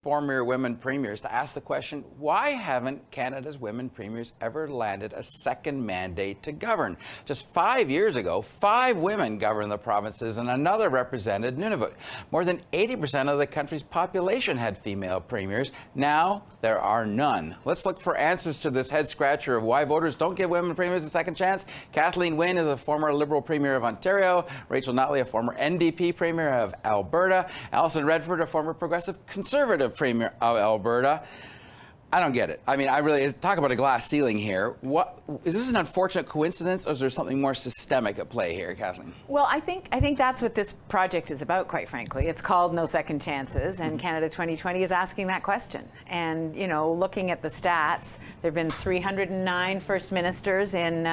former women premiers to ask the question, why haven't Canada's women premiers ever landed a second mandate to govern? Just 5 years ago, 5 women governed the provinces and another represented Nunavut. More than 80% of the country's population had female premiers. Now there are none. Let's look for answers to this head scratcher of why voters don't give women premiers a second chance. Kathleen Wynne is a former Liberal Premier of Ontario. Rachel Notley, a former NDP Premier of Alberta. Alison Redford, a former Progressive Conservative Premier of Alberta. I don't get it. I mean, I really talk about a glass ceiling here. What is this an unfortunate coincidence, or is there something more systemic at play here, Kathleen? Well, I think that's what this project is about, quite frankly. It's called No Second Chances, and Canada 2020 is asking that question. And you know, looking at the stats, there've been 309 First Ministers in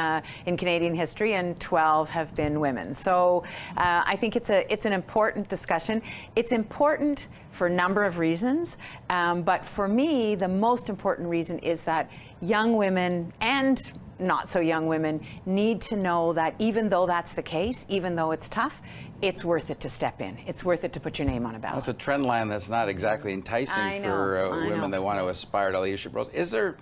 Canadian history, and 12 have been women. So I think it's an important discussion. It's important for a number of reasons, but for me, the most important reason is that young women and not so young women need to know that even though that's the case, even though it's tough, it's worth it to step in. It's worth it to put your name on a ballot. That's a trend line that's not exactly enticing for women that want to aspire to leadership roles. Is there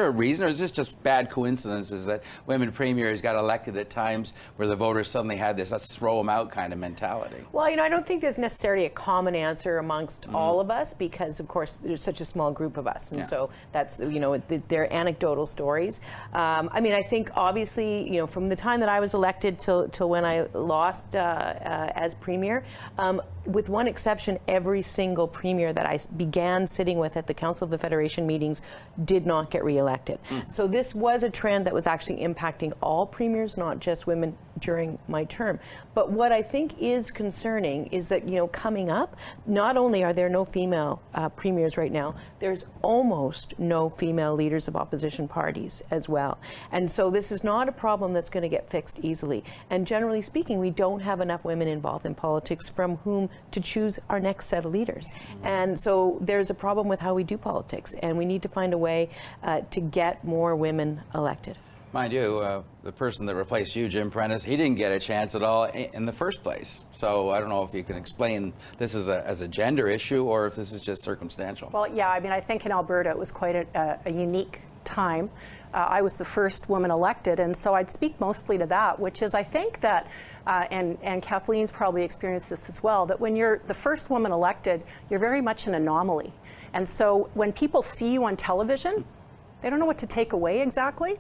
a reason, or is this just bad coincidences that women premiers got elected at times where the voters suddenly had this let's throw them out kind of mentality? Well, you know, I don't think there's necessarily a common answer amongst all of us, because of course there's such a small group of us, and so that's, you know, they're anecdotal stories. I mean, I think obviously, you know, from the time that I was elected till when I lost as Premier, with one exception, every single Premier that I began sitting with at the Council of the Federation meetings did not get re-elected. So this was a trend that was actually impacting all premiers, not just women, during my term. But what I think is concerning is that, you know, coming up, not only are there no female premiers right now, there's almost no female leaders of opposition parties as well. And so this is not a problem that's going to get fixed easily. And generally speaking, we don't have enough women involved in politics from whom to choose our next set of leaders. And so there's a problem with how we do politics, and we need to find a way to get more women elected. Mind you, the person that replaced you, Jim Prentice, he didn't get a chance at all in the first place. So I don't know if you can explain this as a gender issue, or if this is just circumstantial. Well, yeah, I mean, I think in Alberta it was quite a unique time. I was the first woman elected, and so I'd speak mostly to that, which is I think that, and Kathleen's probably experienced this as well, that when you're the first woman elected, you're very much an anomaly. And so when people see you on television, they don't know what to take away exactly.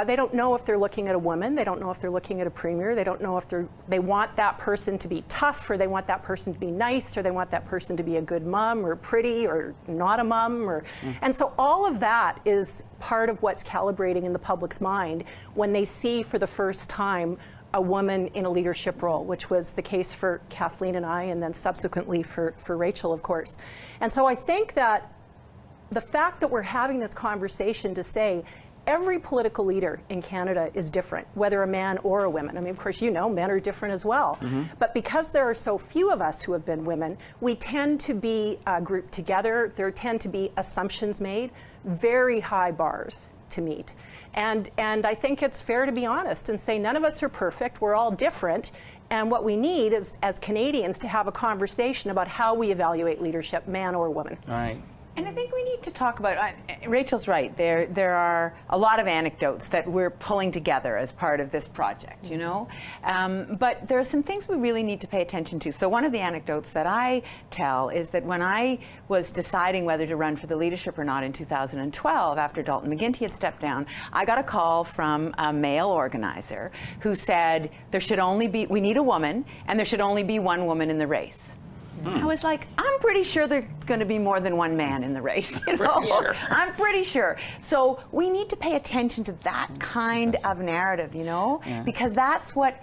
They don't know if they're looking at a woman. They don't know if they're looking at a premier. They don't know if they want that person to be tough, or they want that person to be nice, or they want that person to be a good mom, or pretty, or not a mom. And so all of that is part of what's calibrating in the public's mind when they see for the first time a woman in a leadership role, which was the case for Kathleen and I, and then subsequently for Rachel, of course. And so I think that the fact that we're having this conversation to say, every political leader in Canada is different, whether a man or a woman. I mean, of course, you know, men are different as well. But because there are so few of us who have been women, we tend to be grouped together. There tend to be assumptions made, very high bars to meet. And I think it's fair to be honest and say none of us are perfect. We're all different. And what we need is, as Canadians, to have a conversation about how we evaluate leadership, man or woman. All right. And I think we need to talk about, Rachel's right, there are a lot of anecdotes that we're pulling together as part of this project, you know? But there are some things we really need to pay attention to. So one of the anecdotes that I tell is that when I was deciding whether to run for the leadership or not in 2012, after Dalton McGuinty had stepped down, I got a call from a male organizer who said, we need a woman, and there should only be one woman in the race. I was like, I'm pretty sure there's going to be more than one man in the race. You know? I'm pretty sure. So we need to pay attention to that kind of narrative, you know, because that's what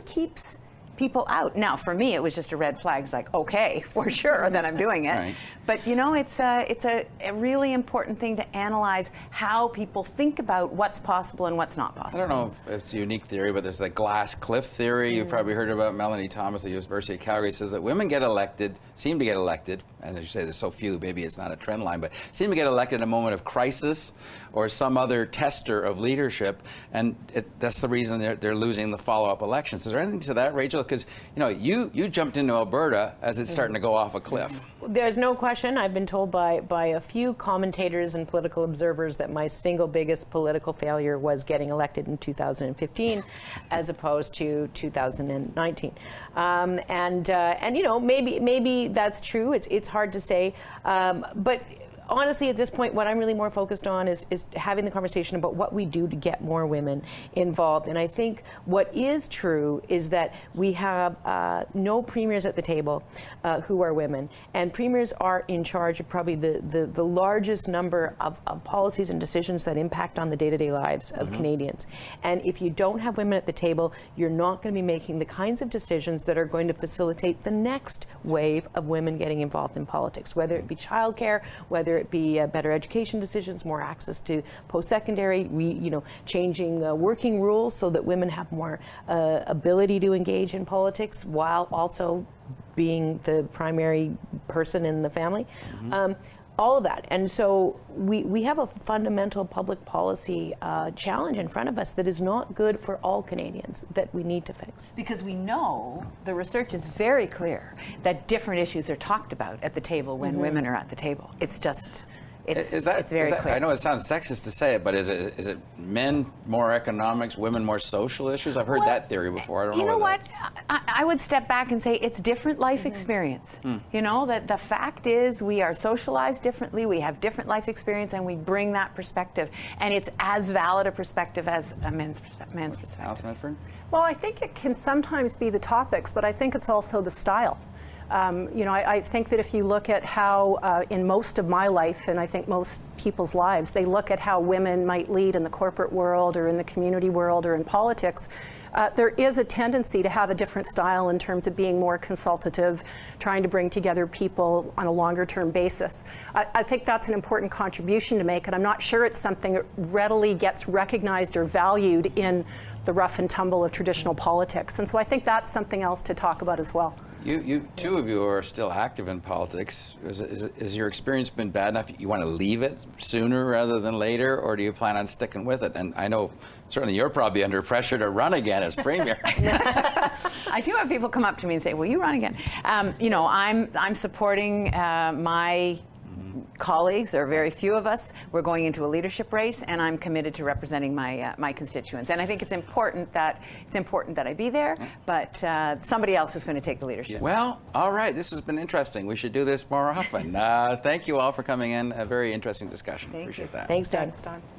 keeps people out. Now, for me, it was just a red flag. It's like, okay, for sure, then I'm doing it. Right. But, you know, it's a really important thing to analyze how people think about what's possible and what's not possible. I don't know if it's a unique theory, but there's the glass cliff theory. You've probably heard about. Melanie Thomas at the University of Calgary says that women seem to get elected, and as you say, there's so few, maybe it's not a trend line, but seem to get elected in a moment of crisis or some other tester of leadership, and that's the reason they're losing the follow-up elections. Is there anything to that, Rachel? Because, you know, you jumped into Alberta as it's starting to go off a cliff. there's no question. I've been told by a few commentators and political observers that my single biggest political failure was getting elected in 2015 as opposed to 2019. And you know, maybe that's true. It's hard to say. But honestly, at this point, what I'm really more focused on is having the conversation about what we do to get more women involved. And I think what is true is that we have no premiers at the table who are women. And premiers are in charge of probably the largest number of policies and decisions that impact on the day-to-day lives of Canadians. And if you don't have women at the table, you're not going to be making the kinds of decisions that are going to facilitate the next wave of women getting involved in politics, whether it be childcare, whether it be better education decisions, more access to post-secondary, changing working rules so that women have more ability to engage in politics while also being the primary person in the family. All of that. And so we have a fundamental public policy challenge in front of us that is not good for all Canadians that we need to fix. Because we know the research is very clear that different issues are talked about at the table when women are at the table. It's just, it's very clear. I know it sounds sexist to say it, but is it men more economics, women more social issues? I've heard that theory before. I don't know. You know what? I would step back and say it's different life experience. You know, that the fact is we are socialized differently, we have different life experience, and we bring that perspective. And it's as valid a perspective as a man's perspective. Alison, Redford? Well, I think it can sometimes be the topics, but I think it's also the style. I think that if you look at how in most of my life, and I think most people's lives, they look at how women might lead in the corporate world or in the community world or in politics, there is a tendency to have a different style in terms of being more consultative, trying to bring together people on a longer term basis. I think that's an important contribution to make, and I'm not sure it's something that readily gets recognized or valued in the rough and tumble of traditional politics. And so I think that's something else to talk about as well. You two of you are still active in politics. Has your experience been bad enough you want to leave it sooner rather than later, or do you plan on sticking with it? And I know certainly you're probably under pressure to run again as premier. I do have people come up to me and say, "Will you run again?" I'm supporting my colleagues. There are very few of us. We're going into a leadership race, and I'm committed to representing my constituents. And I think it's important that I be there, but somebody else is going to take the leadership. Well, all right. This has been interesting. We should do this more often. Thank you all for coming in. A very interesting discussion. Appreciate that. Thanks, Don. Thanks, Don.